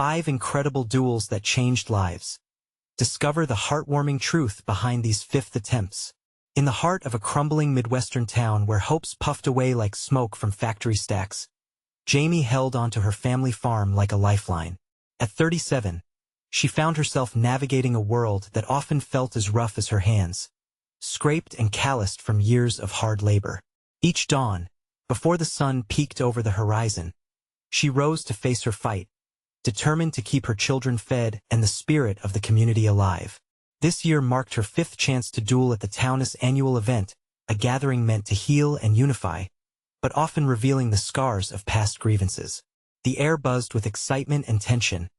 5 incredible duels that changed lives. Discover the heartwarming truth behind these 5th attempts. In the heart of a crumbling Midwestern town where hopes puffed away like smoke from factory stacks, Jamie held onto her family farm like a lifeline. At 37, she found herself navigating a world that often felt as rough as her hands, scraped and calloused from years of hard labor. Each dawn, before the sun peeked over the horizon, she rose to face her fight, determined to keep her children fed and the spirit of the community alive. This year marked her 5th chance to duel at the town's annual event, a gathering meant to heal and unify, but often revealing the scars of past grievances. The air buzzed with excitement and tension,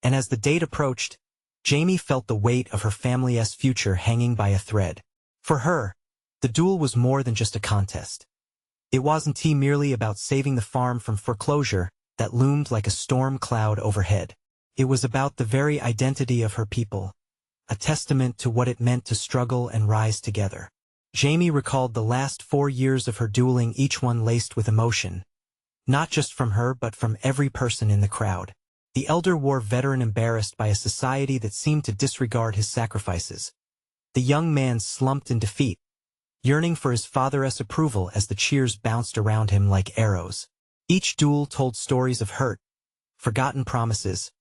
and as the date approached, Jamie felt the weight of her family's future hanging by a thread. For her, the duel was more than just a contest. It wasn't merely about saving the farm from foreclosure that loomed like a storm cloud overhead. It was about the very identity of her people, a testament to what it meant to struggle and rise together. Jamie recalled the last 4 years of her dueling, each one laced with emotion, not just from her but from every person in the crowd. The elder war veteran embarrassed by a society that seemed to disregard his sacrifices. The young man slumped in defeat, yearning for his father's approval as the cheers bounced around him like arrows. Each duel told stories of hurt, forgotten promises,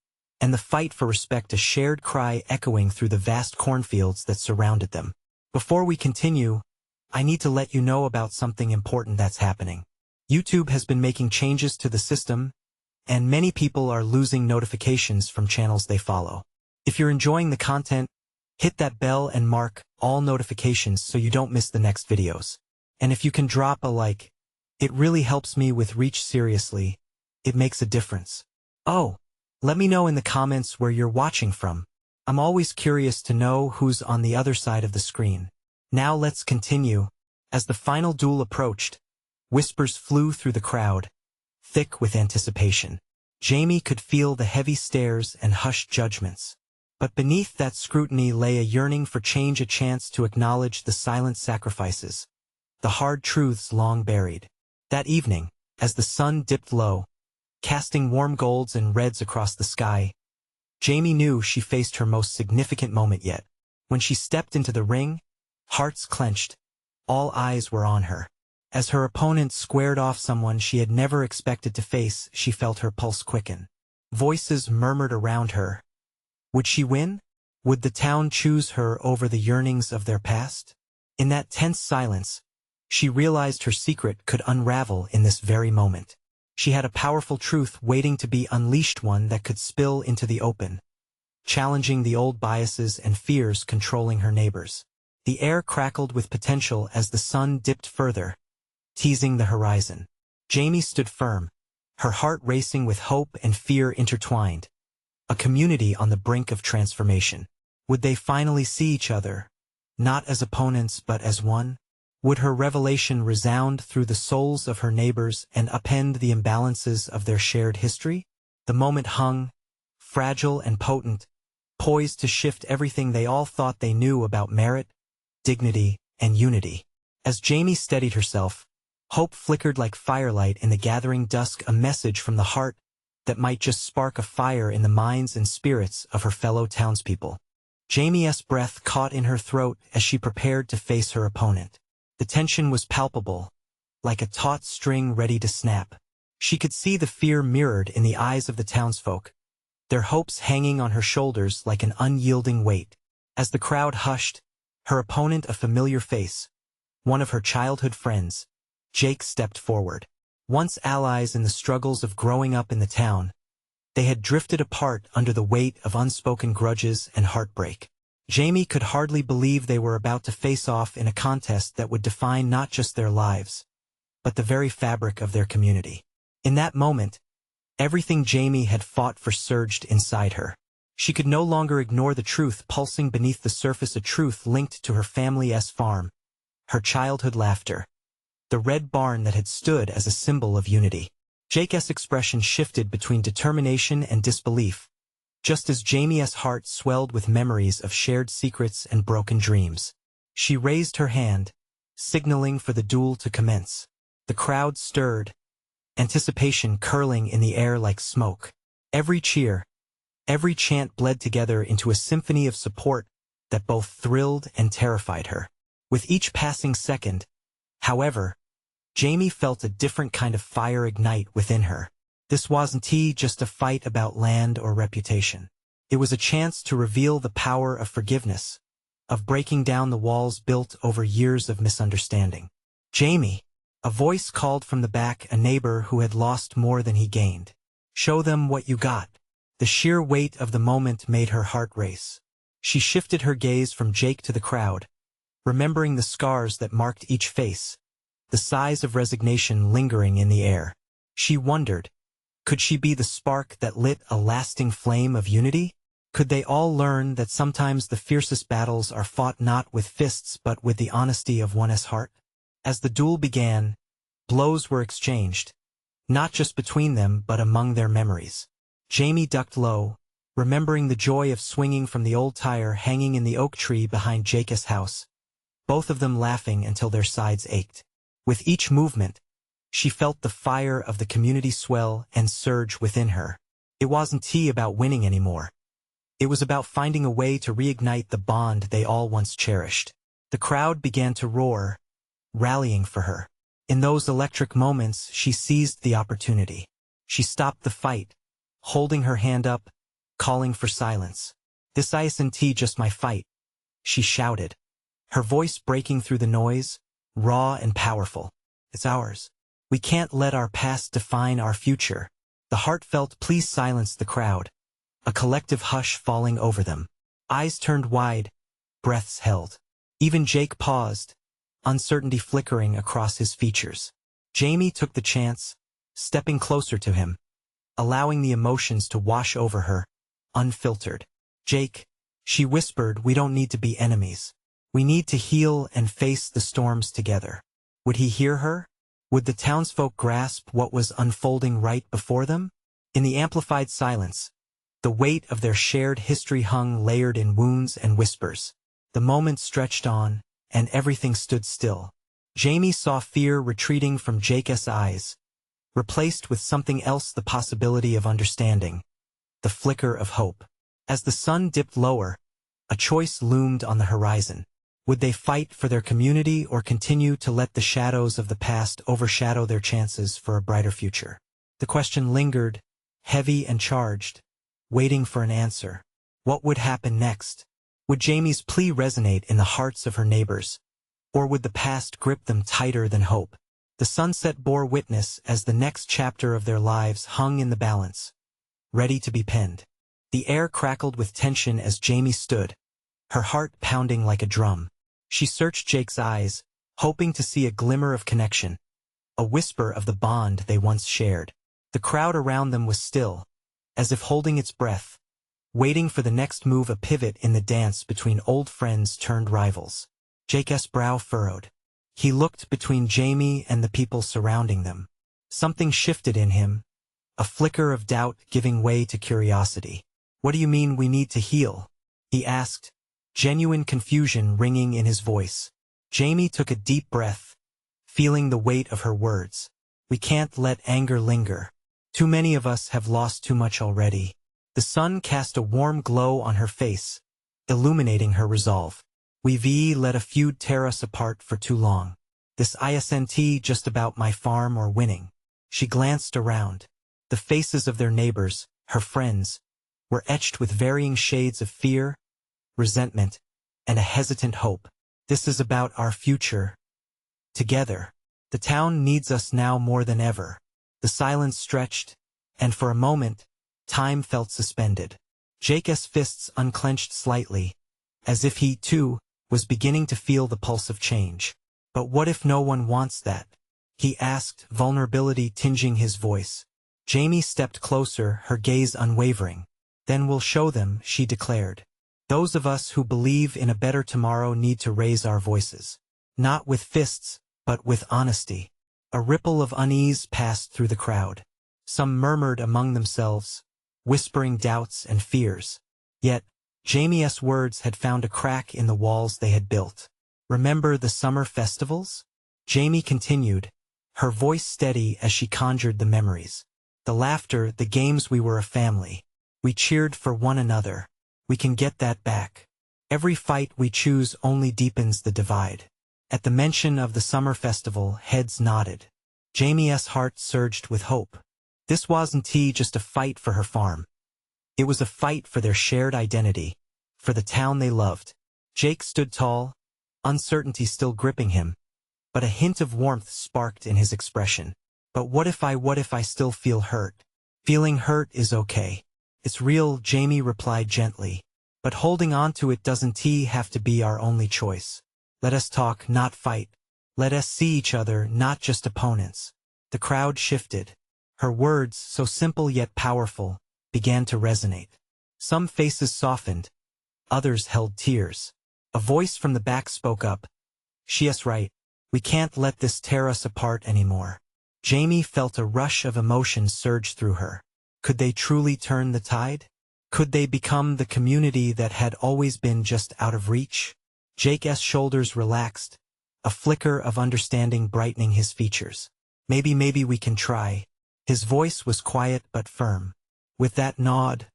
and the fight for respect, a shared cry echoing through the vast cornfields that surrounded them. Before we continue, I need to let you know about something important that's happening. YouTube has been making changes to the system, and many people are losing notifications from channels they follow. If you're enjoying the content, hit that bell and mark all notifications so you don't miss the next videos. And if you can drop a like, it really helps me with reach. Seriously, it makes a difference. Oh, let me know in the comments where you're watching from. I'm always curious to know who's on the other side of the screen. Now let's continue. As the final duel approached, whispers flew through the crowd, thick with anticipation. Jamie could feel the heavy stares and hushed judgments. But beneath that scrutiny lay a yearning for change, a chance to acknowledge the silent sacrifices, the hard truths long buried. That evening, as the sun dipped low, casting warm golds and reds across the sky, Jamie knew she faced her most significant moment yet. When she stepped into the ring, hearts clenched, all eyes were on her. As her opponent squared off someone she had never expected to face, she felt her pulse quicken. Voices murmured around her. Would she win? Would the town choose her over the yearnings of their past? In that tense silence, she realized her secret could unravel in this very moment. She had a powerful truth waiting to be unleashed, one that could spill into the open, challenging the old biases and fears controlling her neighbors. The air crackled with potential as the sun dipped further, teasing the horizon. Jamie stood firm, her heart racing with hope and fear intertwined. A community on the brink of transformation. Would they finally see each other, not as opponents but as one? Would her revelation resound through the souls of her neighbors and upend the imbalances of their shared history? The moment hung, fragile and potent, poised to shift everything they all thought they knew about merit, dignity, and unity. As Jamie steadied herself, hope flickered like firelight in the gathering dusk, a message from the heart that might just spark a fire in the minds and spirits of her fellow townspeople. Jamie's breath caught in her throat as she prepared to face her opponent. The tension was palpable, like a taut string ready to snap. She could see the fear mirrored in the eyes of the townsfolk, their hopes hanging on her shoulders like an unyielding weight. As the crowd hushed, her opponent, a familiar face, one of her childhood friends, Jake, stepped forward. Once allies in the struggles of growing up in the town, they had drifted apart under the weight of unspoken grudges and heartbreak. Jamie could hardly believe they were about to face off in a contest that would define not just their lives, but the very fabric of their community. In that moment, everything Jamie had fought for surged inside her. She could no longer ignore the truth pulsing beneath the surface, a truth linked to her family's farm, her childhood laughter, the red barn that had stood as a symbol of unity. Jake's expression shifted between determination and disbelief, just as Jamie's heart swelled with memories of shared secrets and broken dreams. She raised her hand, signaling for the duel to commence. The crowd stirred, anticipation curling in the air like smoke. Every cheer, Every chant bled together into a symphony of support that both thrilled and terrified her. With each passing second, however, Jamie felt a different kind of fire ignite within her. This wasn't just a fight about land or reputation. It was a chance to reveal the power of forgiveness, of breaking down the walls built over years of misunderstanding. Jamie, a voice called from the back, a neighbor who had lost more than he gained. Show them what you got. The sheer weight of the moment made her heart race. She shifted her gaze from Jake to the crowd, remembering the scars that marked each face, the sighs of resignation lingering in the air. She wondered, could she be the spark that lit a lasting flame of unity? Could they all learn that sometimes the fiercest battles are fought not with fists but with the honesty of one's heart? As the duel began, blows were exchanged, not just between them but among their memories. Jamie ducked low, remembering the joy of swinging from the old tire hanging in the oak tree behind Jake's house, both of them laughing until their sides ached. With each movement, she felt the fire of the community swell and surge within her. It wasn't about winning anymore. It was about finding a way to reignite the bond they all once cherished. The crowd began to roar, rallying for her. In those electric moments, she seized the opportunity. She stopped the fight, holding her hand up, calling for silence. "This isn't just my fight," she shouted, her voice breaking through the noise, raw and powerful. "It's ours. We can't let our past define our future." The heartfelt plea silenced the crowd, a collective hush falling over them. Eyes turned wide, breaths held. Even Jake paused, uncertainty flickering across his features. Jamie took the chance, stepping closer to him, allowing the emotions to wash over her, unfiltered. "Jake," she whispered, "we don't need to be enemies. We need to heal and face the storms together." Would he hear her? Would the townsfolk grasp what was unfolding right before them? In the amplified silence, the weight of their shared history hung layered in wounds and whispers. The moment stretched on, and everything stood still. Jamie saw fear retreating from Jake's eyes, replaced with something else, the possibility of understanding, the flicker of hope. As the sun dipped lower, a choice loomed on the horizon. Would they fight for their community or continue to let the shadows of the past overshadow their chances for a brighter future? The question lingered, heavy and charged, waiting for an answer. What would happen next? Would Jamie's plea resonate in the hearts of her neighbors, or would the past grip them tighter than hope? The sunset bore witness as the next chapter of their lives hung in the balance, ready to be penned. The air crackled with tension as Jamie stood, her heart pounding like a drum. She searched Jake's eyes, hoping to see a glimmer of connection, a whisper of the bond they once shared. The crowd around them was still, as if holding its breath, waiting for the next move, a pivot in the dance between old friends turned rivals. Jake's brow furrowed. He looked between Jamie and the people surrounding them. Something shifted in him, a flicker of doubt giving way to curiosity. "What do you mean we need to heal?" he asked, genuine confusion ringing in his voice. Jamie took a deep breath, feeling the weight of her words. "We can't let anger linger. Too many of us have lost too much already." The sun cast a warm glow on her face, illuminating her resolve. "We've let a feud tear us apart for too long. This isn't just about my farm or winning." She glanced around. The faces of their neighbors, her friends, were etched with varying shades of fear, resentment, and a hesitant hope. "This is about our future. Together. The town needs us now more than ever." The silence stretched, and for a moment, time felt suspended. Jake's fists unclenched slightly, as if he, too, was beginning to feel the pulse of change. "But what if no one wants that?" he asked, vulnerability tinging his voice. Jamie stepped closer, her gaze unwavering. "Then we'll show them," she declared. "Those of us who believe in a better tomorrow need to raise our voices. Not with fists, but with honesty." A ripple of unease passed through the crowd. Some murmured among themselves, whispering doubts and fears. Yet, Jamie's words had found a crack in the walls they had built. "Remember the summer festivals?" Jamie continued, her voice steady as she conjured the memories. "The laughter, the games, we were a family. We cheered for one another. We can get that back. Every fight we choose only deepens the divide. At the mention of the summer festival, heads nodded. Jamie's heart surged with hope. This wasn't just a fight for her farm. It was a fight for their shared identity, for the town they loved. Jake stood tall, uncertainty still gripping him, but a hint of warmth sparked in his expression. But what if I still feel hurt? Feeling hurt is okay. It's real, Jamie replied gently. But holding on to it doesn't have to be our only choice. Let us talk, not fight. Let us see each other, not just opponents. The crowd shifted. Her words, so simple yet powerful, began to resonate. Some faces softened. Others held tears. A voice from the back spoke up. She's right. We can't let this tear us apart anymore. Jamie felt a rush of emotion surge through her. Could they truly turn the tide? Could they become the community that had always been just out of reach? Jake's shoulders relaxed, a flicker of understanding brightening his features. Maybe we can try. His voice was quiet but firm. With that nod,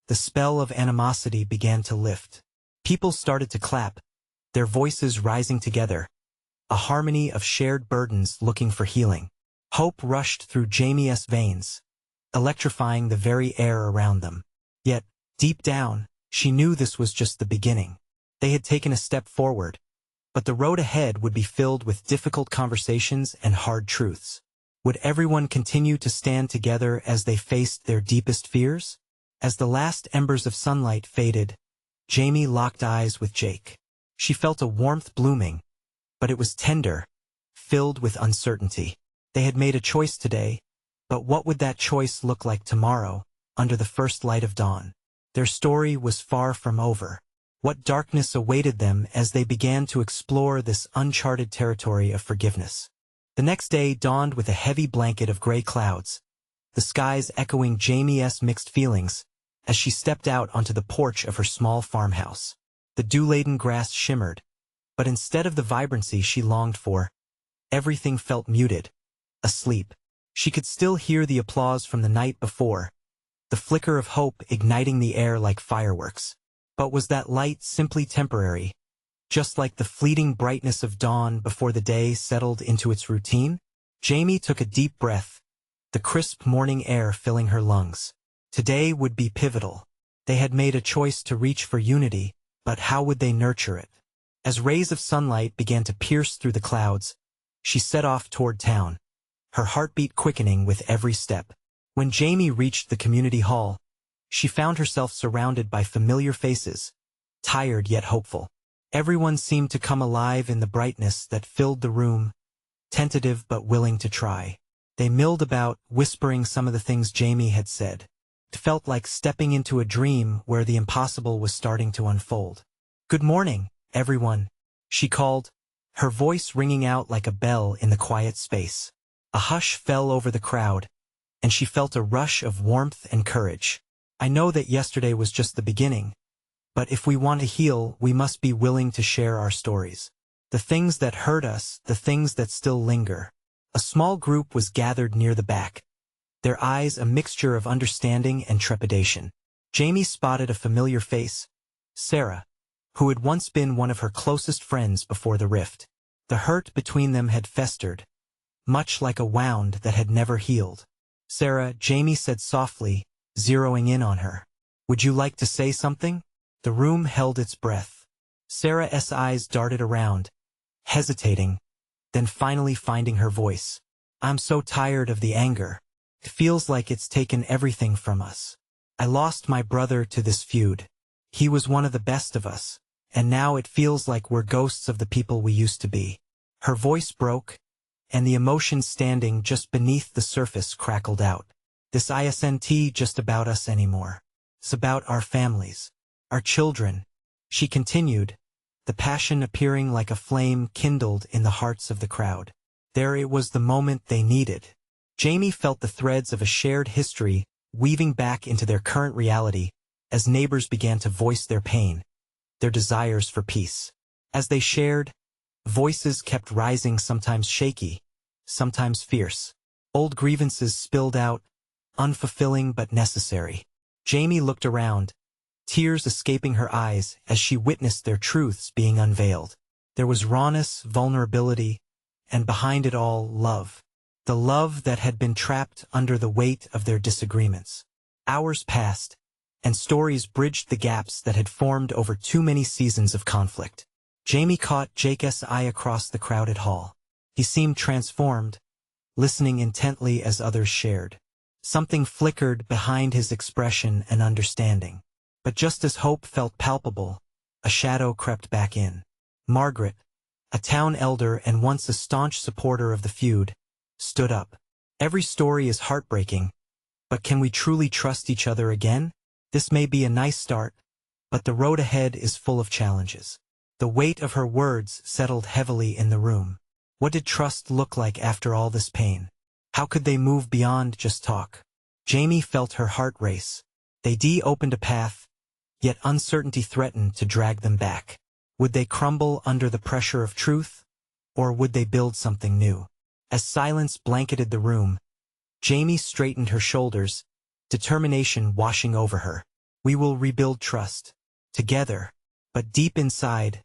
the spell of animosity began to lift. People started to clap, their voices rising together, a harmony of shared burdens looking for healing. Hope rushed through Jamie's veins, electrifying the very air around them. Yet, deep down, she knew this was just the beginning. They had taken a step forward, but the road ahead would be filled with difficult conversations and hard truths. Would everyone continue to stand together as they faced their deepest fears? As the last embers of sunlight faded, Jamie locked eyes with Jake. She felt a warmth blooming, but it was tender, filled with uncertainty. They had made a choice today, but what would that choice look like tomorrow, under the first light of dawn? Their story was far from over. What darkness awaited them as they began to explore this uncharted territory of forgiveness? The next day dawned with a heavy blanket of gray clouds, the skies echoing Jamie's mixed feelings as she stepped out onto the porch of her small farmhouse. The dew-laden grass shimmered, but instead of the vibrancy she longed for, everything felt muted, asleep. She could still hear the applause from the night before, the flicker of hope igniting the air like fireworks. But was that light simply temporary, just like the fleeting brightness of dawn before the day settled into its routine? Jamie took a deep breath, the crisp morning air filling her lungs. Today would be pivotal. They had made a choice to reach for unity, but how would they nurture it? As rays of sunlight began to pierce through the clouds, she set off toward town, her heartbeat quickening with every step. When Jamie reached the community hall, she found herself surrounded by familiar faces, tired yet hopeful. Everyone seemed to come alive in the brightness that filled the room, tentative but willing to try. They milled about, whispering some of the things Jamie had said. It felt like stepping into a dream where the impossible was starting to unfold. "Good morning, everyone," she called, her voice ringing out like a bell in the quiet space. A hush fell over the crowd, and she felt a rush of warmth and courage. "I know that yesterday was just the beginning, but if we want to heal, we must be willing to share our stories. The things that hurt us, the things that still linger." A small group was gathered near the back, their eyes a mixture of understanding and trepidation. Jamie spotted a familiar face, Sarah, who had once been one of her closest friends before the rift. The hurt between them had festered, much like a wound that had never healed. "Sarah," Jamie said softly, zeroing in on her. "Would you like to say something?" The room held its breath. Sarah's eyes darted around, hesitating, then finally finding her voice. "I'm so tired of the anger. It feels like it's taken everything from us. I lost my brother to this feud. He was one of the best of us, and now it feels like we're ghosts of the people we used to be." Her voice broke, and the emotion standing just beneath the surface crackled out. "This isn't just about us anymore. It's about our families, our children," she continued, the passion appearing like a flame kindled in the hearts of the crowd. There it was, the moment they needed. Jamie felt the threads of a shared history weaving back into their current reality as neighbors began to voice their pain, their desires for peace. As they shared, voices kept rising, sometimes shaky, sometimes fierce. Old grievances spilled out, unfulfilling but necessary. Jamie looked around, tears escaping her eyes as she witnessed their truths being unveiled. There was rawness, vulnerability, and behind it all, love. The love that had been trapped under the weight of their disagreements. Hours passed, and stories bridged the gaps that had formed over too many seasons of conflict. Jamie caught Jake's eye across the crowded hall. He seemed transformed, listening intently as others shared. Something flickered behind his expression and understanding. But just as hope felt palpable, a shadow crept back in. Margaret, a town elder and once a staunch supporter of the feud, stood up. Every story is heartbreaking, but can we truly trust each other again? This may be a nice start, but the road ahead is full of challenges. The weight of her words settled heavily in the room. What did trust look like after all this pain? How could they move beyond just talk? Jamie felt her heart race. They opened a path, yet uncertainty threatened to drag them back. Would they crumble under the pressure of truth, or would they build something new? As silence blanketed the room, Jamie straightened her shoulders, determination washing over her. We will rebuild trust. Together. But deep inside,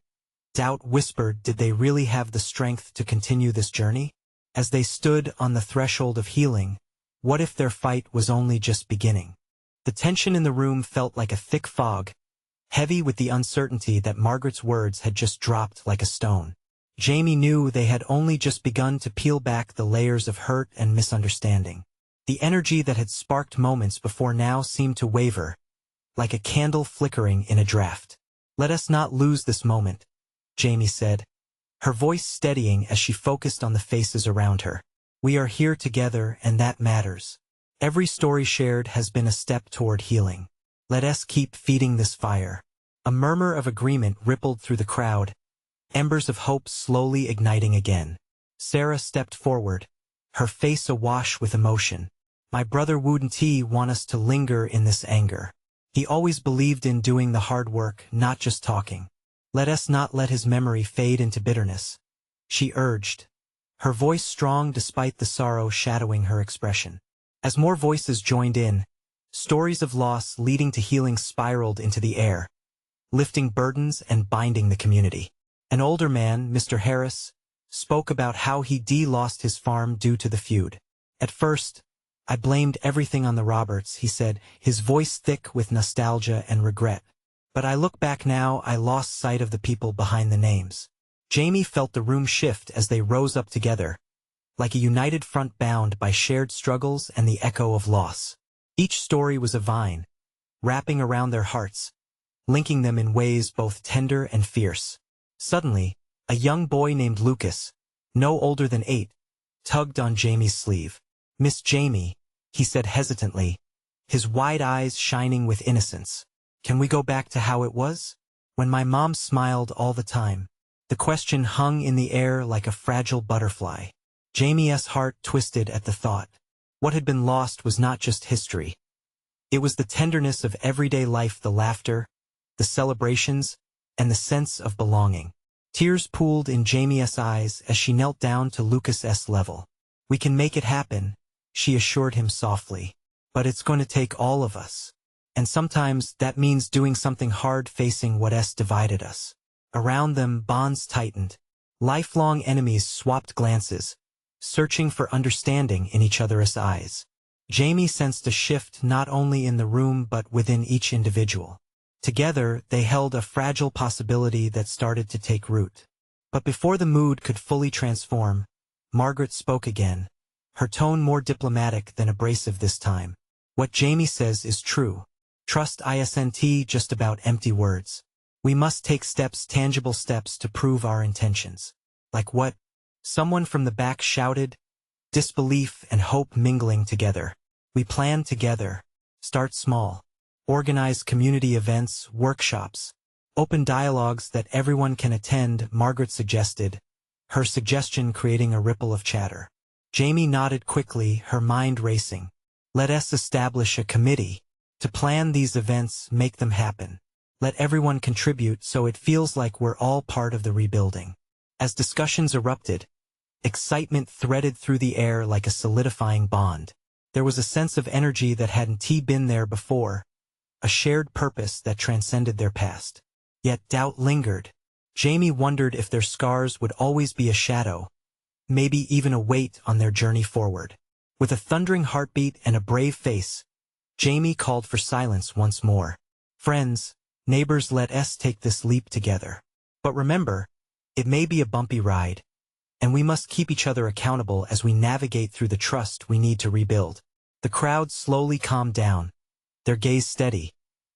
doubt whispered, did they really have the strength to continue this journey? As they stood on the threshold of healing, what if their fight was only just beginning? The tension in the room felt like a thick fog, heavy with the uncertainty that Margaret's words had just dropped like a stone. Jamie knew they had only just begun to peel back the layers of hurt and misunderstanding. The energy that had sparked moments before now seemed to waver, like a candle flickering in a draft. Let us not lose this moment, Jamie said, her voice steadying as she focused on the faces around her. We are here together, and that matters. Every story shared has been a step toward healing. Let us keep feeding this fire. A murmur of agreement rippled through the crowd, embers of hope slowly igniting again. Sarah stepped forward, her face awash with emotion. My brother wouldn't want us to linger in this anger. He always believed in doing the hard work, not just talking. Let us not let his memory fade into bitterness, she urged, her voice strong despite the sorrow shadowing her expression. As more voices joined in, stories of loss leading to healing spiraled into the air, lifting burdens and binding the community. An older man, Mr. Harris, spoke about how he lost his farm due to the feud. At first, I blamed everything on the Roberts, he said, his voice thick with nostalgia and regret. But I look back now, I lost sight of the people behind the names. Jamie felt the room shift as they rose up together, like a united front bound by shared struggles and the echo of loss. Each story was a vine, wrapping around their hearts, linking them in ways both tender and fierce. Suddenly, a young boy named Lucas, no older than 8, tugged on Jamie's sleeve. Miss Jamie, he said hesitantly, his wide eyes shining with innocence. Can we go back to how it was? When my mom smiled all the time. The question hung in the air like a fragile butterfly. Jamie's heart twisted at the thought. What had been lost was not just history. It was the tenderness of everyday life, the laughter, the celebrations, and the sense of belonging. Tears pooled in Jamie's eyes as she knelt down to Lucas's level. We can make it happen, she assured him softly. But it's going to take all of us. And sometimes that means doing something hard, facing what's divided us. Around them, bonds tightened. Lifelong enemies swapped glances, searching for understanding in each other's eyes. Jamie sensed a shift not only in the room but within each individual. Together, they held a fragile possibility that started to take root. But before the mood could fully transform, Margaret spoke again, her tone more diplomatic than abrasive this time. What Jamie says is true. Trust isn't just about empty words. We must take steps, tangible steps, to prove our intentions. Like what? Someone from the back shouted, disbelief and hope mingling together. We plan together. Start small. Organize community events, workshops, open dialogues that everyone can attend, Margaret suggested, her suggestion creating a ripple of chatter. Jamie nodded quickly, her mind racing. Let us establish a committee to plan these events, make them happen. Let everyone contribute so it feels like we're all part of the rebuilding. As discussions erupted, excitement threaded through the air like a solidifying bond. There was a sense of energy that hadn't been there before, a shared purpose that transcended their past. Yet doubt lingered. Jamie wondered if their scars would always be a shadow, maybe even a weight on their journey forward. With a thundering heartbeat and a brave face, Jamie called for silence once more. Friends, neighbors, let us take this leap together. But remember, it may be a bumpy ride, and we must keep each other accountable as we navigate through the trust we need to rebuild. The crowd slowly calmed down, their gaze steady,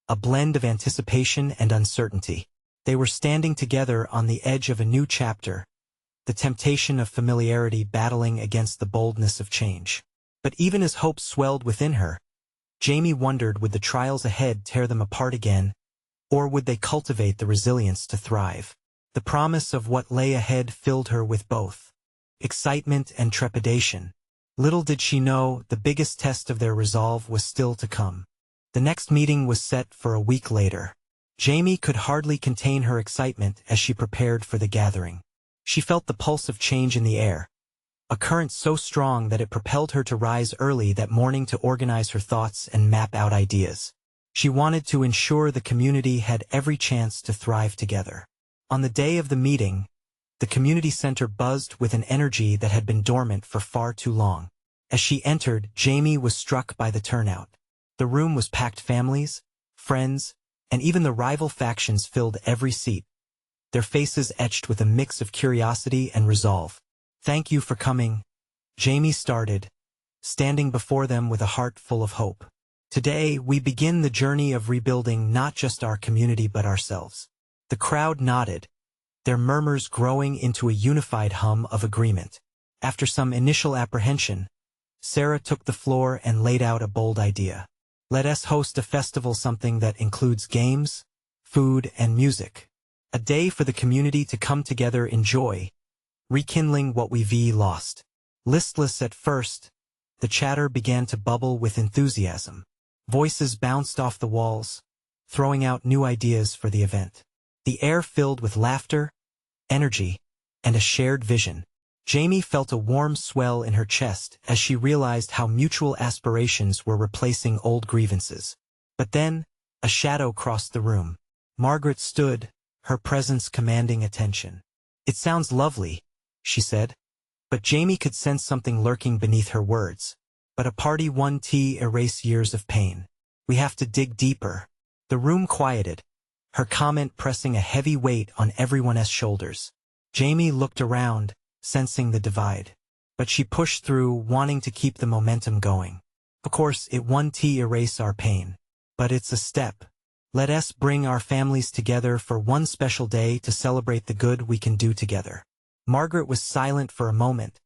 a blend of anticipation and uncertainty. They were standing together on the edge of a new chapter, the temptation of familiarity battling against the boldness of change. But even as hope swelled within her, Jamie wondered, would the trials ahead tear them apart again, or would they cultivate the resilience to thrive? The promise of what lay ahead filled her with both excitement and trepidation. Little did she know, the biggest test of their resolve was still to come. The next meeting was set for a week later. Jamie could hardly contain her excitement as she prepared for the gathering. She felt the pulse of change in the air, a current so strong that it propelled her to rise early that morning to organize her thoughts and map out ideas. She wanted to ensure the community had every chance to thrive together. On the day of the meeting, the community center buzzed with an energy that had been dormant for far too long. As she entered, Jamie was struck by the turnout. The room was packed. Families, friends, and even the rival factions filled every seat, their faces etched with a mix of curiosity and resolve. "Thank you for coming," Jamie started, standing before them with a heart full of hope. "Today, we begin the journey of rebuilding not just our community but ourselves." The crowd nodded, their murmurs growing into a unified hum of agreement. After some initial apprehension, Sarah took the floor and laid out a bold idea. "Let us host a festival, something that includes games, food, and music. A day for the community to come together in joy, rekindling what we've lost." Listless at first, the chatter began to bubble with enthusiasm. Voices bounced off the walls, throwing out new ideas for the event. The air filled with laughter, energy, and a shared vision. Jamie felt a warm swell in her chest as she realized how mutual aspirations were replacing old grievances. But then, a shadow crossed the room. Margaret stood, her presence commanding attention. "It sounds lovely," she said. But Jamie could sense something lurking beneath her words. "But a party won't erase years of pain. We have to dig deeper." The room quieted, her comment pressing a heavy weight on everyone's shoulders. Jamie looked around, sensing the divide. But she pushed through, wanting to keep the momentum going. "Of course, it won't erase our pain. But it's a step. Let us bring our families together for one special day to celebrate the good we can do together." Margaret was silent for a moment,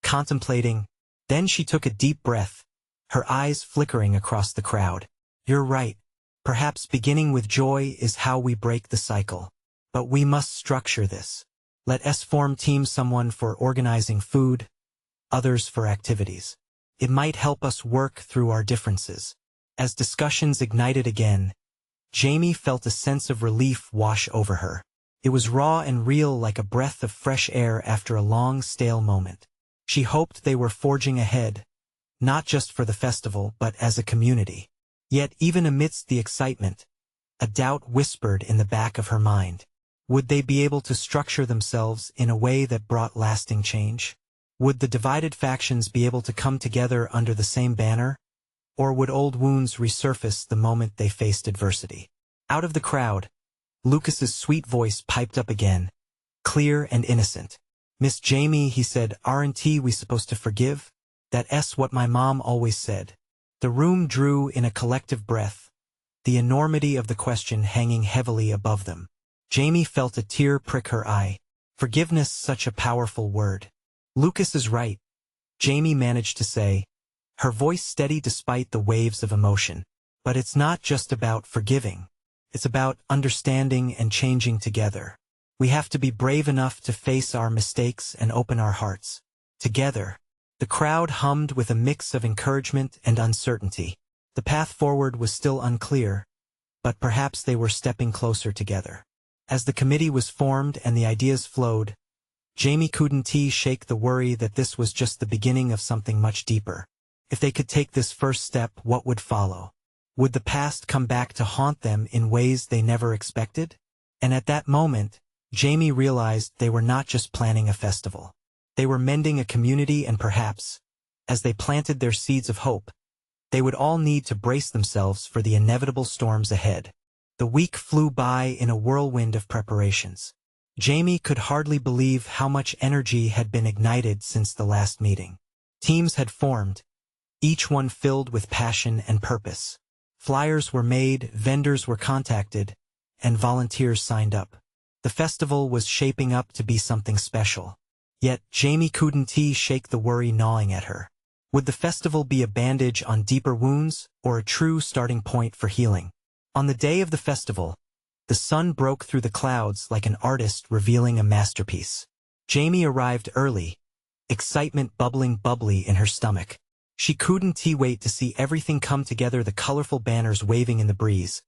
contemplating. Then she took a deep breath, her eyes flickering across the crowd. "You're right. Perhaps beginning with joy is how we break the cycle. But we must structure this. Let us form teams, someone for organizing food, others for activities. It might help us work through our differences." As discussions ignited again, Jamie felt a sense of relief wash over her. It was raw and real, like a breath of fresh air after a long, stale moment. She hoped they were forging ahead, not just for the festival but as a community. Yet even amidst the excitement, a doubt whispered in the back of her mind. Would they be able to structure themselves in a way that brought lasting change? Would the divided factions be able to come together under the same banner? Or would old wounds resurface the moment they faced adversity? Out of the crowd, Lucas's sweet voice piped up again, clear and innocent. "Miss Jamie," he said, "aren't we supposed to forgive? That's what my mom always said." The room drew in a collective breath, the enormity of the question hanging heavily above them. Jamie felt a tear prick her eye. Forgiveness, such a powerful word. "Lucas is right," Jamie managed to say, her voice steady despite the waves of emotion. "But it's not just about forgiving. It's about understanding and changing together. We have to be brave enough to face our mistakes and open our hearts. Together." The crowd hummed with a mix of encouragement and uncertainty. The path forward was still unclear, but perhaps they were stepping closer together. As the committee was formed and the ideas flowed, Jamie couldn't shake the worry that this was just the beginning of something much deeper. If they could take this first step, what would follow? Would the past come back to haunt them in ways they never expected? And at that moment, Jamie realized they were not just planning a festival. They were mending a community, and perhaps, as they planted their seeds of hope, they would all need to brace themselves for the inevitable storms ahead. The week flew by in a whirlwind of preparations. Jamie could hardly believe how much energy had been ignited since the last meeting. Teams had formed, each one filled with passion and purpose. Flyers were made, vendors were contacted, and volunteers signed up. The festival was shaping up to be something special. Yet Jamie couldn't shake the worry gnawing at her. Would the festival be a bandage on deeper wounds, or a true starting point for healing? On the day of the festival, the sun broke through the clouds like an artist revealing a masterpiece. Jamie arrived early, excitement bubbly in her stomach. She couldn't wait to see everything come together, the colorful banners waving in the breeze,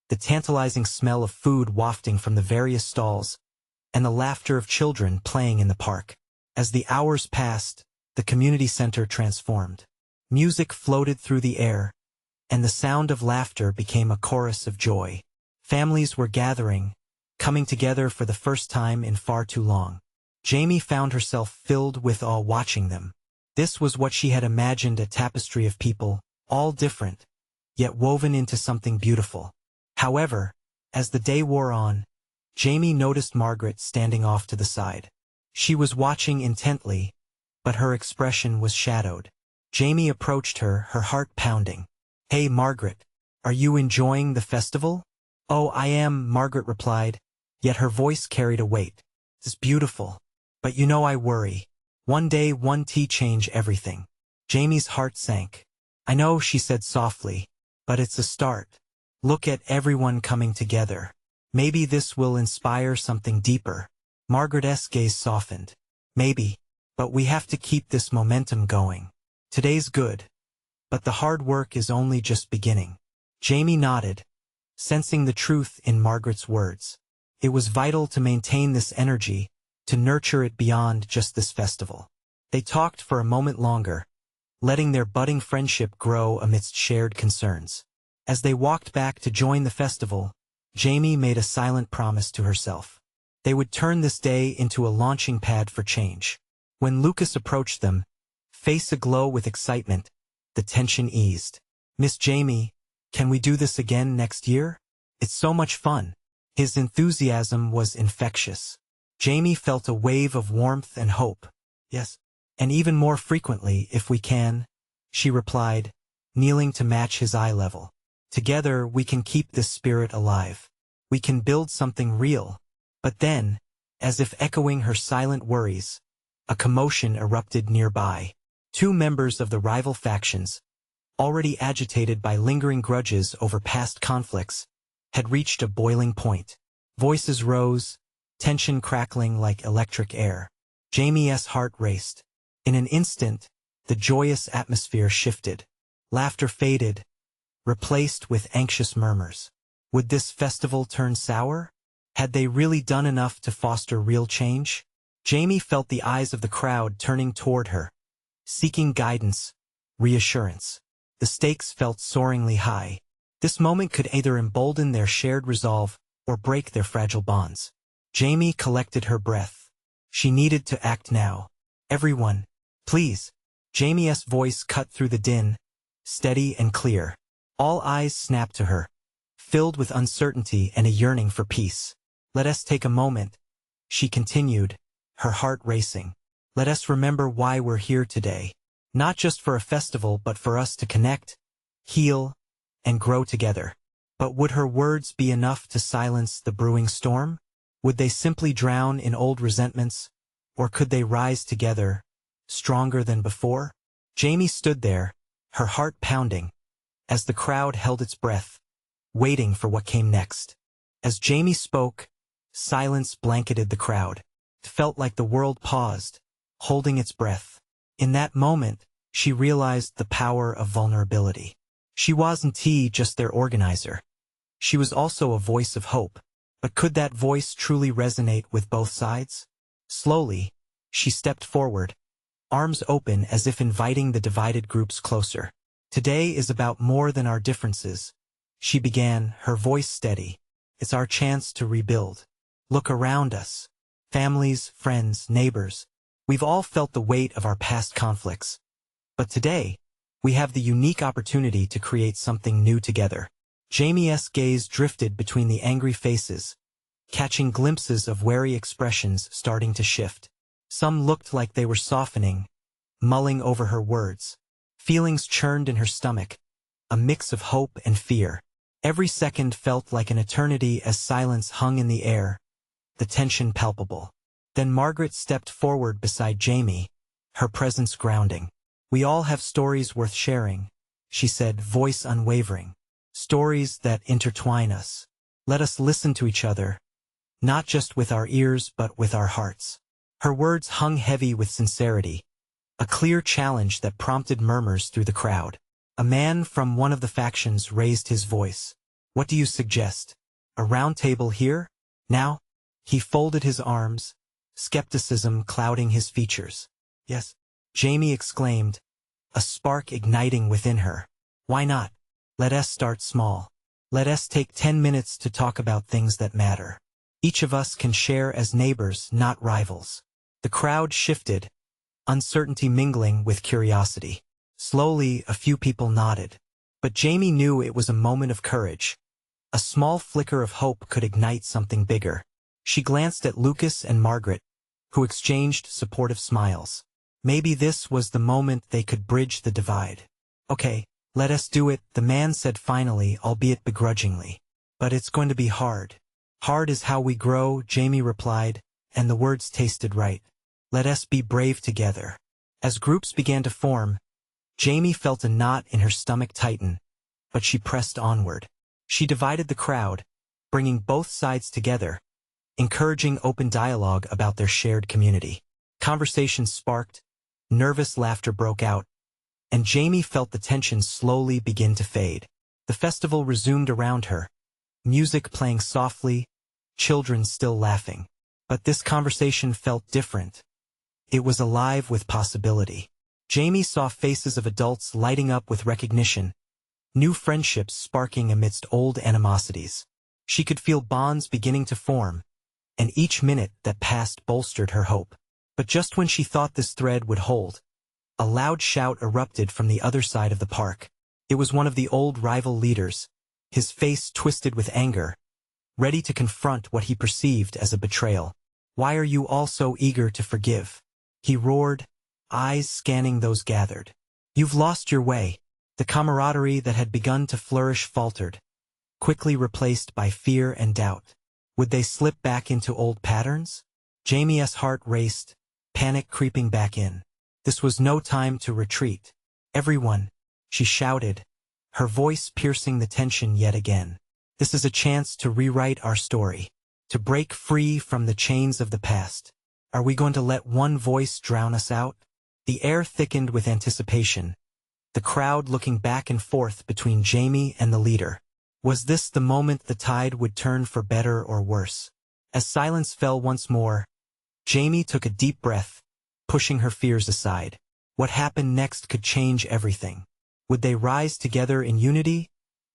the tantalizing smell of food wafting from the various stalls, and the laughter of children playing in the park. As the hours passed, the community center transformed. Music floated through the air, and the sound of laughter became a chorus of joy. Families were gathering, coming together for the first time in far too long. Jamie found herself filled with awe watching them. This was what she had imagined, a tapestry of people, all different, yet woven into something beautiful. However, as the day wore on, Jamie noticed Margaret standing off to the side. She was watching intently, but her expression was shadowed. Jamie approached her, her heart pounding. "Hey, Margaret, are you enjoying the festival?" "Oh, I am," Margaret replied, yet her voice carried a weight. "It's beautiful. But you know I worry. One day, one tea change everything." Jamie's heart sank. "I know," she said softly, "but it's a start. Look at everyone coming together. Maybe this will inspire something deeper." Margaret's gaze softened. "Maybe. But we have to keep this momentum going. Today's good, but the hard work is only just beginning." Jamie nodded, sensing the truth in Margaret's words. It was vital to maintain this energy, to nurture it beyond just this festival. They talked for a moment longer, letting their budding friendship grow amidst shared concerns. As they walked back to join the festival, Jamie made a silent promise to herself. They would turn this day into a launching pad for change. When Lucas approached them, face aglow with excitement, the tension eased. "Miss Jamie, can we do this again next year? It's so much fun." His enthusiasm was infectious. Jamie felt a wave of warmth and hope. "Yes, and even more frequently if we can," she replied, kneeling to match his eye level. "Together we can keep this spirit alive. We can build something real." But then, as if echoing her silent worries, a commotion erupted nearby. Two members of the rival factions, already agitated by lingering grudges over past conflicts, had reached a boiling point. Voices rose, tension crackling like electric air. Jamie's heart raced. In an instant, the joyous atmosphere shifted. Laughter faded, replaced with anxious murmurs. Would this festival turn sour? Had they really done enough to foster real change? Jamie felt the eyes of the crowd turning toward her, seeking guidance, reassurance. The stakes felt soaringly high. This moment could either embolden their shared resolve or break their fragile bonds. Jamie collected her breath. She needed to act now. "Everyone, please." Jamie's voice cut through the din, steady and clear. All eyes snapped to her, filled with uncertainty and a yearning for peace. "Let us take a moment," she continued, her heart racing. "Let us remember why we're here today. Not just for a festival, but for us to connect, heal, and grow together." But would her words be enough to silence the brewing storm? Would they simply drown in old resentments, or could they rise together, stronger than before? Jamie stood there, her heart pounding, as the crowd held its breath, waiting for what came next. As Jamie spoke, silence blanketed the crowd. It felt like the world paused, holding its breath. In that moment, she realized the power of vulnerability. She wasn't just their organizer. She was also a voice of hope. But could that voice truly resonate with both sides? Slowly, she stepped forward, arms open as if inviting the divided groups closer. Today is about more than our differences. She began, her voice steady. It's our chance to rebuild. Look around us. Families, friends, neighbors. We've all felt the weight of our past conflicts. But today, we have the unique opportunity to create something new together. Jamie's gaze drifted between the angry faces, catching glimpses of wary expressions starting to shift. Some looked like they were softening, mulling over her words. Feelings churned in her stomach, a mix of hope and fear. Every second felt like an eternity as silence hung in the air, the tension palpable. Then Margaret stepped forward beside Jamie, her presence grounding. "We all have stories worth sharing," she said, voice unwavering. "Stories that intertwine us. Let us listen to each other, not just with our ears but with our hearts." Her words hung heavy with sincerity, a clear challenge that prompted murmurs through the crowd. A man from one of the factions raised his voice. "What do you suggest? A round table here? Now?" He folded his arms, skepticism clouding his features. "Yes," Jamie exclaimed, a spark igniting within her. "Why not? Let us start small. Let us take 10 minutes to talk about things that matter. Each of us can share as neighbors, not rivals." The crowd shifted, uncertainty mingling with curiosity. Slowly, a few people nodded. But Jamie knew it was a moment of courage. A small flicker of hope could ignite something bigger. She glanced at Lucas and Margaret, who exchanged supportive smiles. Maybe this was the moment they could bridge the divide. "Okay, let us do it," the man said finally, albeit begrudgingly. "But it's going to be hard." "Hard is how we grow," Jamie replied, and the words tasted right. "Let us be brave together." As groups began to form, Jamie felt a knot in her stomach tighten, but she pressed onward. She divided the crowd, bringing both sides together, encouraging open dialogue about their shared community. Conversations sparked, nervous laughter broke out, and Jamie felt the tension slowly begin to fade. The festival resumed around her, music playing softly, children still laughing. But this conversation felt different. It was alive with possibility. Jamie saw faces of adults lighting up with recognition, new friendships sparking amidst old animosities. She could feel bonds beginning to form, and each minute that passed bolstered her hope. But just when she thought this thread would hold, a loud shout erupted from the other side of the park. It was one of the old rival leaders, his face twisted with anger, ready to confront what he perceived as a betrayal. "Why are you all so eager to forgive?" he roared, eyes scanning those gathered. "You've lost your way." The camaraderie that had begun to flourish faltered, quickly replaced by fear and doubt. Would they slip back into old patterns? Jamie's heart raced, panic creeping back in. This was no time to retreat. "Everyone," she shouted, her voice piercing the tension yet again. "This is a chance to rewrite our story, to break free from the chains of the past. Are we going to let one voice drown us out?" The air thickened with anticipation, the crowd looking back and forth between Jamie and the leader. Was this the moment the tide would turn for better or worse? As silence fell once more, Jamie took a deep breath, pushing her fears aside. What happened next could change everything. Would they rise together in unity,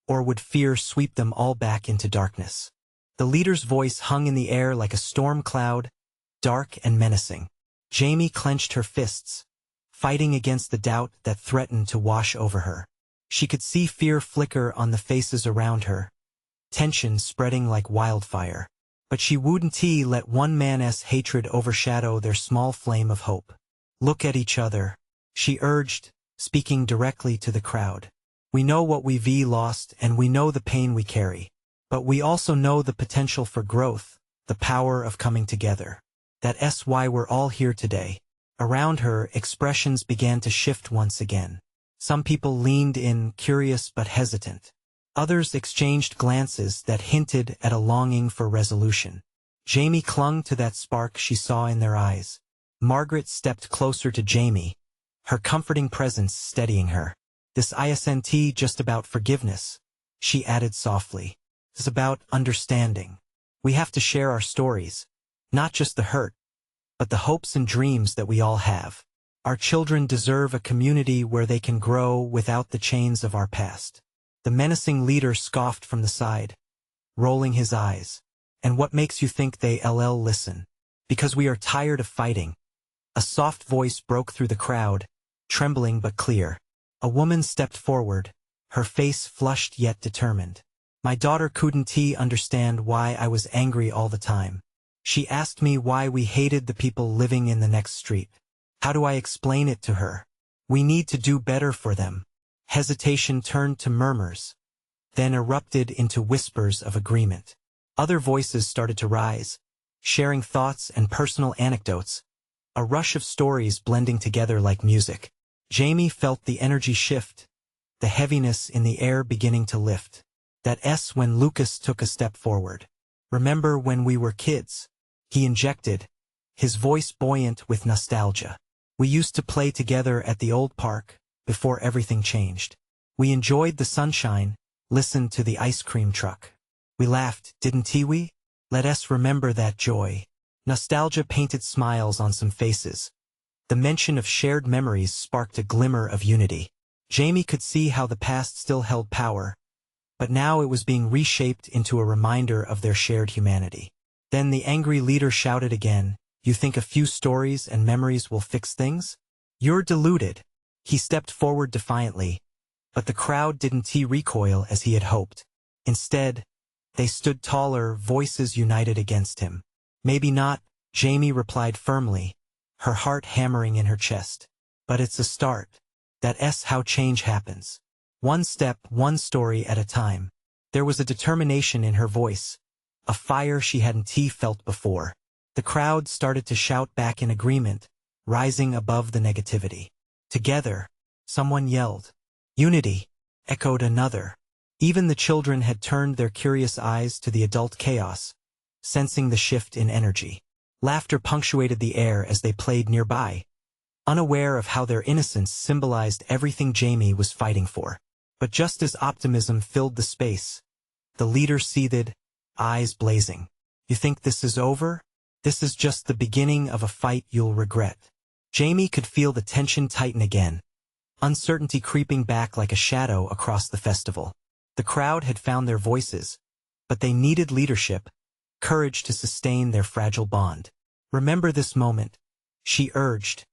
or would fear sweep them all back into darkness? The leader's voice hung in the air like a storm cloud, dark and menacing. Jamie clenched her fists, fighting against the doubt that threatened to wash over her. She could see fear flicker on the faces around her, tension spreading like wildfire. But she wouldn't let one man's hatred overshadow their small flame of hope. "Look at each other," she urged, speaking directly to the crowd. "We know what we've lost and we know the pain we carry. But we also know the potential for growth, the power of coming together. That's why we're all here today." Around her, expressions began to shift once again. Some people leaned in, curious but hesitant. Others exchanged glances that hinted at a longing for resolution. Jamie clung to that spark she saw in their eyes. Margaret stepped closer to Jamie, her comforting presence steadying her. "This isn't just about forgiveness," she added softly. "It's about understanding. We have to share our stories, not just the hurt, but the hopes and dreams that we all have." Our children deserve a community where they can grow without the chains of our past. The menacing leader scoffed from the side, rolling his eyes. And what makes you think they'll listen? Because we are tired of fighting. A soft voice broke through the crowd, trembling but clear. A woman stepped forward, her face flushed yet determined. My daughter couldn't understand why I was angry all the time. She asked me why we hated the people living in the next street. How do I explain it to her? We need to do better for them. Hesitation turned to murmurs, then erupted into whispers of agreement. Other voices started to rise, sharing thoughts and personal anecdotes, a rush of stories blending together like music. Jamie felt the energy shift, the heaviness in the air beginning to lift. That's when Lucas took a step forward. Remember when we were kids? He injected, his voice buoyant with nostalgia. We used to play together at the old park, before everything changed. We enjoyed the sunshine, listened to the ice cream truck. We laughed, didn't we? Let us remember that joy. Nostalgia painted smiles on some faces. The mention of shared memories sparked a glimmer of unity. Jamie could see how the past still held power, but now it was being reshaped into a reminder of their shared humanity. Then the angry leader shouted again, "You think a few stories and memories will fix things? You're deluded." He stepped forward defiantly, but the crowd didn't recoil as he had hoped. Instead, they stood taller, voices united against him. Maybe not, Jamie replied firmly, her heart hammering in her chest. But it's a start. That's how change happens. One step, one story at a time. There was a determination in her voice, a fire she hadn't felt before. The crowd started to shout back in agreement, rising above the negativity. Together, someone yelled. Unity, echoed another. Even the children had turned their curious eyes to the adult chaos, sensing the shift in energy. Laughter punctuated the air as they played nearby, unaware of how their innocence symbolized everything Jamie was fighting for. But just as optimism filled the space, the leader seethed, eyes blazing. You think this is over? This is just the beginning of a fight you'll regret. Jamie could feel the tension tighten again, uncertainty creeping back like a shadow across the festival. The crowd had found their voices, but they needed leadership, courage to sustain their fragile bond. Remember this moment, she urged,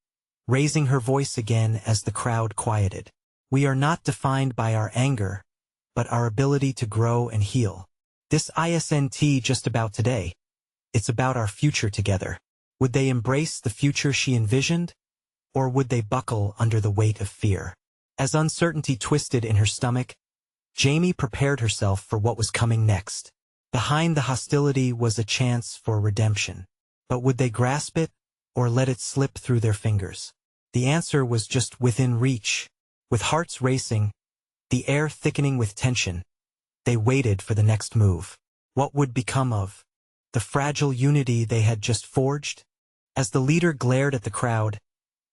raising her voice again as the crowd quieted. We are not defined by our anger, but our ability to grow and heal. This isn't just about today. It's about our future together. Would they embrace the future she envisioned, or would they buckle under the weight of fear? As uncertainty twisted in her stomach, Jamie prepared herself for what was coming next. Behind the hostility was a chance for redemption. But would they grasp it, or let it slip through their fingers? The answer was just within reach. With hearts racing, the air thickening with tension, they waited for the next move. What would become of the fragile unity they had just forged? As the leader glared at the crowd,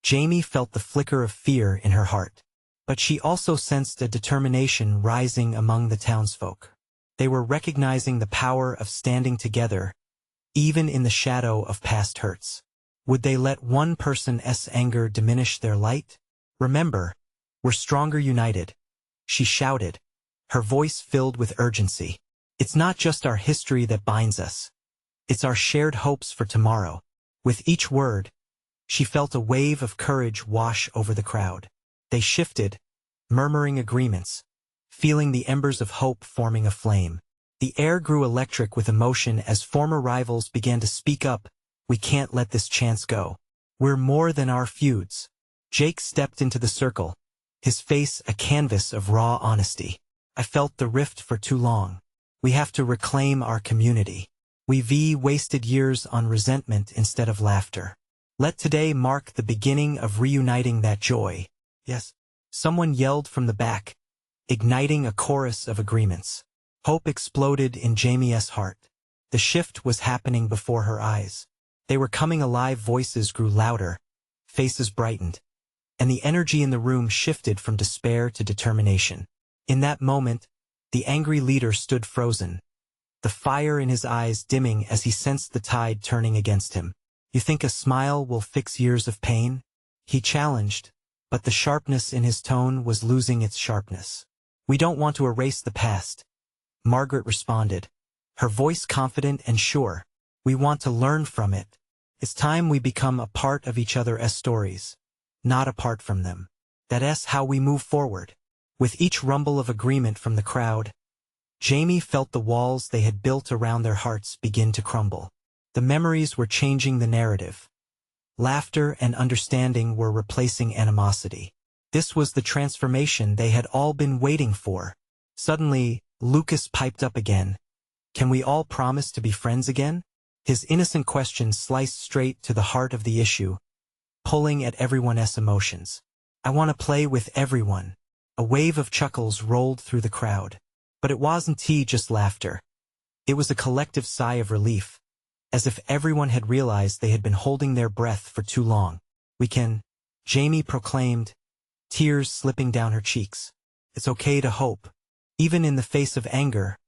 Jamie felt the flicker of fear in her heart. But she also sensed a determination rising among the townsfolk. They were recognizing the power of standing together, even in the shadow of past hurts. Would they let one person's anger diminish their light? Remember, we're stronger united, she shouted, her voice filled with urgency. It's not just our history that binds us. It's our shared hopes for tomorrow. With each word, she felt a wave of courage wash over the crowd. They shifted, murmuring agreements, feeling the embers of hope forming a flame. The air grew electric with emotion as former rivals began to speak up. We can't let this chance go. We're more than our feuds. Jake stepped into the circle, his face a canvas of raw honesty. I felt the rift for too long. We have to reclaim our community. We've wasted years on resentment instead of laughter. Let today mark the beginning of reuniting that joy. Yes. Someone yelled from the back, igniting a chorus of agreements. Hope exploded in Jamie's heart. The shift was happening before her eyes. They were coming alive, voices grew louder, faces brightened, and the energy in the room shifted from despair to determination. In that moment, the angry leader stood frozen, the fire in his eyes dimming as he sensed the tide turning against him. You think a smile will fix years of pain? he challenged, but the sharpness in his tone was losing its sharpness. "We don't want to erase the past," Margaret responded, her voice confident and sure. "We want to learn from it. It's time we become a part of each other's stories, not apart from them. That's how we move forward." With each rumble of agreement from the crowd, Jamie felt the walls they had built around their hearts begin to crumble. The memories were changing the narrative. Laughter and understanding were replacing animosity. This was the transformation they had all been waiting for. Suddenly, Lucas piped up again. "Can we all promise to be friends again?" His innocent question sliced straight to the heart of the issue, pulling at everyone's emotions. "I want to play with everyone." A wave of chuckles rolled through the crowd. But it wasn't just laughter. It was a collective sigh of relief, as if everyone had realized they had been holding their breath for too long. "We can," Jamie proclaimed, tears slipping down her cheeks. "It's okay to hope. Even in the face of anger,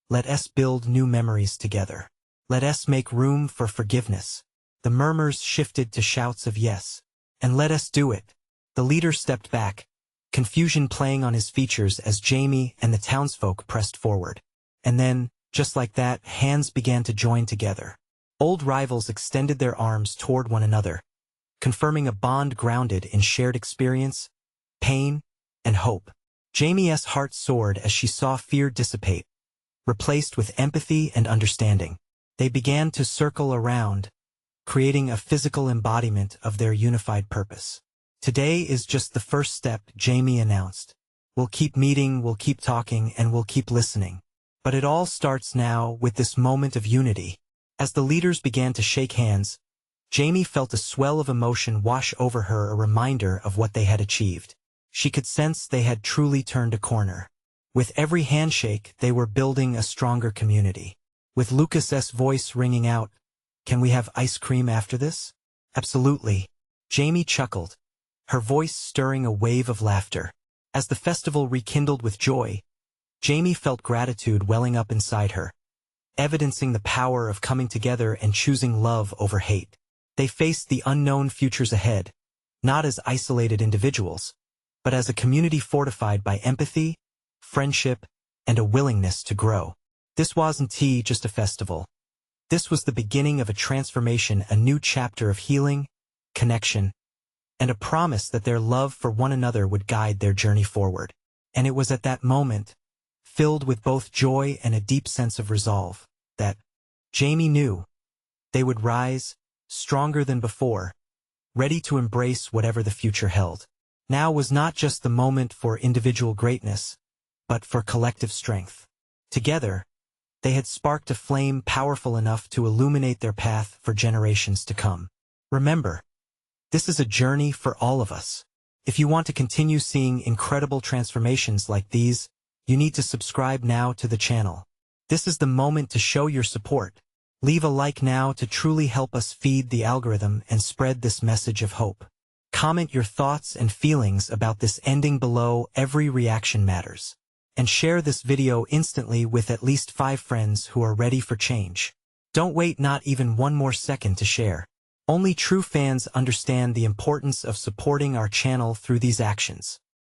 let us build new memories together. Let us make room for forgiveness." The murmurs shifted to shouts of yes. "And let us do it." The leader stepped back, confusion playing on his features as Jamie and the townsfolk pressed forward. And then, just like that, hands began to join together. Old rivals extended their arms toward one another, confirming a bond grounded in shared experience, pain, and hope. Jamie's heart soared as she saw fear dissipate, replaced with empathy and understanding. They began to circle around, creating a physical embodiment of their unified purpose. "Today is just the first step," Jamie announced. "We'll keep meeting, we'll keep talking, and we'll keep listening. But it all starts now with this moment of unity." As the leaders began to shake hands, Jamie felt a swell of emotion wash over her, a reminder of what they had achieved. She could sense they had truly turned a corner. With every handshake, they were building a stronger community. With Lucas's voice ringing out, "Can we have ice cream after this?" "Absolutely," Jamie chuckled, her voice stirring a wave of laughter. As the festival rekindled with joy, Jamie felt gratitude welling up inside her, evidencing the power of coming together and choosing love over hate. They faced the unknown futures ahead, not as isolated individuals, but as a community fortified by empathy, friendship, and a willingness to grow. This wasn't just a festival. This was the beginning of a transformation, a new chapter of healing, connection, and a promise that their love for one another would guide their journey forward. And it was at that moment, filled with both joy and a deep sense of resolve, that Jamie knew they would rise, stronger than before, ready to embrace whatever the future held. Now was not just the moment for individual greatness, but for collective strength. Together, they had sparked a flame powerful enough to illuminate their path for generations to come. Remember, this is a journey for all of us. If you want to continue seeing incredible transformations like these, you need to subscribe now to the channel. This is the moment to show your support. Leave a like now to truly help us feed the algorithm and spread this message of hope. Comment your thoughts and feelings about this ending below. Every reaction matters. And share this video instantly with at least 5 friends who are ready for change. Don't wait not even one more second to share. Only true fans understand the importance of supporting our channel through these actions.